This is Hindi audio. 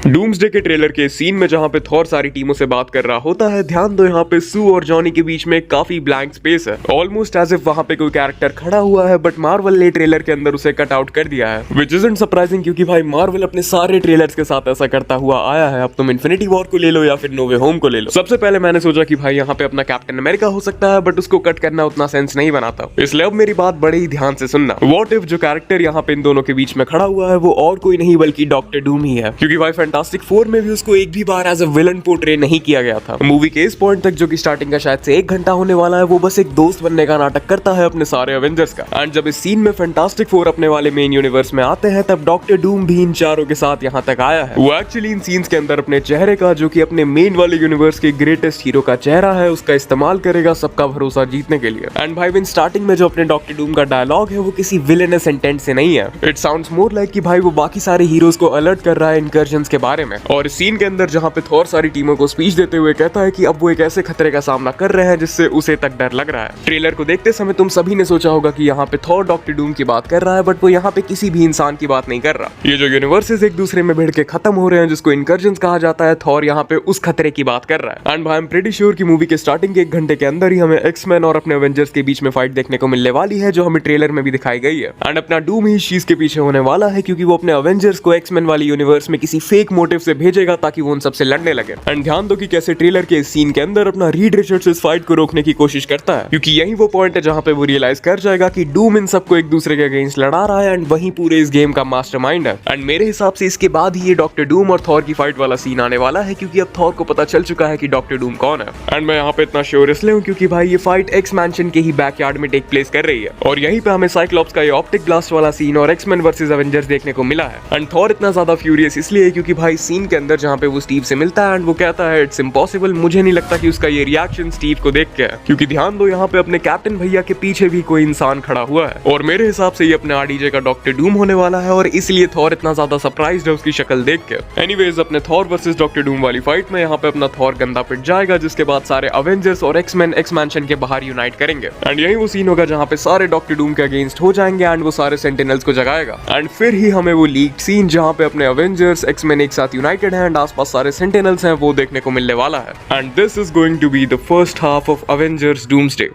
डूम्सडे के ट्रेलर के सीन में जहां पे थॉर सारी टीमों से बात कर रहा होता है, ध्यान दो यहाँ पे सू और जॉनी के बीच में काफी ब्लैंक स्पेस है, ऑलमोस्ट एज इफ वहां पे कोई कैरेक्टर खड़ा हुआ है, बट मार्वल ने ट्रेलर के अंदर उसे कट आउट कर दिया है, विच इजंट सरप्राइजिंग क्योंकि भाई मार्वल अपने सारे ट्रेलर्स के साथ ऐसा करता हुआ आया है। अब तुम इन्फिनिटी वॉर को ले लो या फिर नो वे होम को ले लो। सबसे पहले मैंने सोचा कि भाई यहाँ पे अपना कैप्टन अमेरिका हो सकता है, बट उसको कट करना उतना सेंस नहीं बनाता, इसलिए अब मेरी बात बड़े ही ध्यान से सुनना। व्हाट इफ जो कैरेक्टर यहाँ पे इन दोनों के बीच में खड़ा हुआ है वो और कोई नहीं बल्कि डॉक्टर डूम ही है, क्योंकि भाई फैंटास्टिक फोर में भी उसको एक भी बार एज अ विलन पोर्ट्रे नहीं किया गया था। मूवी के इस पॉइंट तक जो कि स्टार्टिंग का शायद से 1 घंटा होने वाला है, वो बस एक दोस्त बनने का नाटक करता है अपने सारे एवेंजर्स का। एंड जब इस सीन में फैंटास्टिक फोर अपने वाले मेन यूनिवर्स में आते हैं, तब डॉक्टर डूम भी इन चारों के साथ यहाँ तक आया है। वो एक्चुअली इन सीन्स के अंदर अपने चेहरे का, जो कि अपने मेन वाले यूनिवर्स के ग्रेटेस्ट हीरो का चेहरा है, उसका इस्तेमाल करेगा सबका भरोसा जीतने के लिए। एंड भाई इन स्टार्टिंग में जो अपने डॉक्टर डूम का डायलॉग है वो किसी विलेनस इंटेंट से नहीं है। इट साउंड्स मोर लाइक कि भाई वो बाकी सारे हीरोज को अलर्ट कर रहा है इनकर्जन्स के बारे में। और इस सीन के अंदर जहाँ पे थॉर सारी टीमों को स्पीच देते हुए कहता है कि अब वो एक ऐसे खतरे का सामना कर रहे हैं जिससे उसे तक डर लग रहा है। ट्रेलर को देखते समय तुम सभी ने सोचा होगा कि यहाँ पे थॉर डॉक्टर डूम की बात कर रहा है, बट वो यहाँ पे किसी भी इंसान की बात नहीं कर रहा। ये जो यूनिवर्सेस एक दूसरे में भिड़ के खत्म हो रहे हैं, जिसको इनकर्जन्स कहा जाता है, थॉर यहाँ पे उस खतरे की बात कर रहा है। एंड भाई आई एम प्रीटी श्योर कि मूवी के स्टार्टिंग के 1 घंटे के अंदर ही हमें एक्समैन और अपने एवेंजर्स के बीच में फाइट देखने को मिलने वाली है, जो हमें ट्रेलर में भी दिखाई गई है। एंड अपना डूम ही इस चीज के पीछे होने वाला है, क्योंकि वो अपने एवेंजर्स को एक्समैन वाली यूनिवर्स में किसी फेक मोटिव से भेजेगा ताकि वो उन सबसे लड़ने लगे। एंड ध्यान दो कि कैसे ट्रेलर के सीन के अंदर अपना रीड रिचर्ड्स इस फाइट को रोकने की कोशिश करता है, क्योंकि यही वो पॉइंट है जहां पे वो रियलाइज कर जाएगा कि डूम इन सबको एक दूसरे के अगेंस्ट लड़ा रहा है, एंड वही पूरे इस गेम का मास्टरमाइंड है। एंड मेरे हिसाब से इसके बाद ही ये डॉक्टर डूम और थॉर की फाइट वाला सीन आने वाला है, क्योंकि अब थॉर को पता चल चुका है कि डॉक्टर डूम कौन है। एंड मैं यहाँ पे इतना श्योर इसलिए हूँ क्योंकि भाई ये फाइट एक्स मैंशन के ही बैकयार्ड में टेक प्लेस कर रही है, और यहीं पे हमें साइक्लॉप्स का ये ऑप्टिक ब्लास्ट वाला सीन और एक्समैन वर्सेस एवेंजर्स देखने को मिला है। एंड थॉर इतना ज्यादा फ्यूरियस इसलिए क्योंकि भाई सीन के अंदर जहाँ पे वो स्टीव से मिलता है एंड वो कहता है इट्स इम्पॉसिबल, मुझे नहीं लगता कि उसका ये रिएक्शन स्टीव को देख के है, क्योंकि ध्यान दो यहाँ पे अपने कैप्टन भैया के पीछे भी कोई इंसान खड़ा हुआ है, और मेरे हिसाब से ये अपने आरडीजे का डॉक्टर डूम होने वाला है, और इसलिए थॉर इतना ज्यादा सरप्राइज्ड है उसकी शक्ल देख के। एनीवेज अपने थॉर वर्सेस डॉक्टर डूम वाली फाइट में यहाँ पे अपना थॉर गंदा पिट जाएगा, जिसके बाद सारे अवेंजर्स और एक्समैन एक्स मैंशन के बाहर यूनाइट करेंगे। एंड यही वो सीन होगा जहाँ पे सारे डॉक्टर डूम के अगेंस्ट हो जाएंगे एंड वो सारे सेंटिनल्स को जगाएगा। एंड फिर ही हमें वो लीक्ड सीन जहाँ पे अपने अवेंजर्स एक्समैन एक साथ यूनाइटेड हैं एंड आसपास सारे सेंटिनल्स हैं वो देखने को मिलने वाला है। And this is going to be the first half of Avengers doomsday.